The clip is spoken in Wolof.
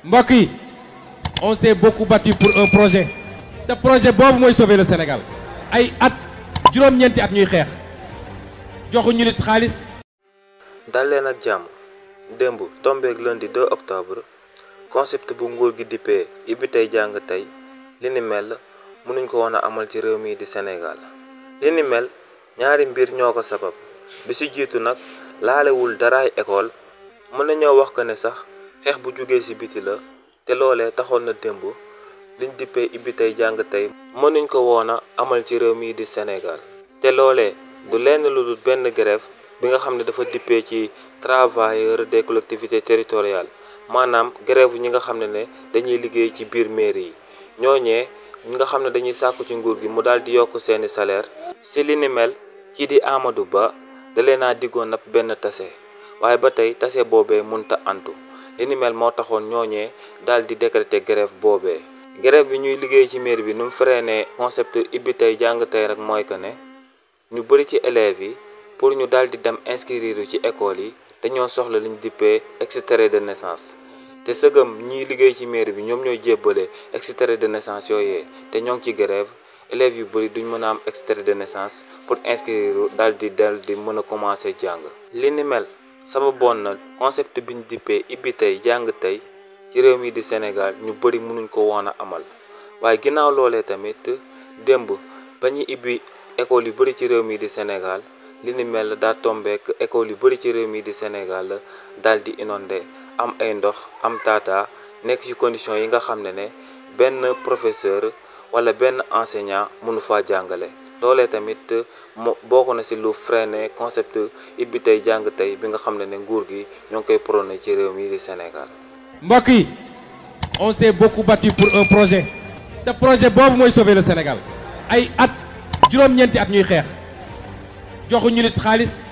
mbokk yi on s'est beaucoup battu pour un projet te projet boobu mooy sauver le Sénégal ay at juróom-ñeenti at ñuy xeex joxuñu nit xaalis. dal leen ak jàmm démb tombeeg lundi 2 octobre concept bu nguur gi dippee ibbi tey jàng tey li ni mel mënuñ ko woon a amal ci réew mi di Sénégal li ni mel ñaari mbir ñoo ko sabab bi ci jiitu nag laalewul daraay école mën nañoo wax ko ne sax xeex bu jógee ci biti la te loolee taxoon na démb liñ dippee ibbi tey jàng tey mënuñ ko woon a amal ci réew mi di Sénégal te loolee du lenn lu dul benn grève bi nga xam ne dafa dippee ci travailleurs des collectivités territoriales maanaam grève ñi nga xam ne dañuy liggéey ci biir mairie yi ñooñee ñi nga xam ne dañuy sàkku ci nguur gi mu daal di yokk seeni salaire ci li ni mel kii di Amadou Ba da leen a diggoon ab benn tase waaye ba tey tase boobee munta antu li ni mel moo taxoon ñooñee daal di décréter grève boobee grève bi ñuy liggéey ci mairie bi nu mu freiné concept ibbi tey jàng tey rek mooy que ne ñu bëri ci élèves yi pour ñu daal di dem inscrire ci école yi dañoo soxla liñ dippee extrait de naissance te sëgëm ñiy liggéey ci mairie bi ñoom ñooy jébbale extrait de naissance yooyee te ñoo ngi ci grève élèves yu bëri duñ mën a am extrait de naissance pour inscrire daal di mën a commencer jàng. li ni mel sababoon na concept biñ dippee ibbi tey jàng tey ci réew mi di Sénégal ñu bëri mënuñ ko woon a amal waaye ginnaaw loolee tamit démb ba ñu ibbi école yu bëri ci réew mi di Sénégal li ni mel daa tombeek école yu bëri ci réew mi di Sénégal daal di inondé am ay ndox am tata nekk ci condition yi nga xam ne benn professeur wala benn enseignant mënu faa jàngale loolee tamit bokk na ci lu freiné concept ibbi tey jàng tey bi nga xam ne nguur gi ñoo ngi koy prôné ci réew mi di Sénégal. mbokk yi on s'est beaucoup battu pour un projet te projet boobu mooy sauver le Sénégal ay at juróom-ñeenti at ñuy xeex joxuñu nit xaalis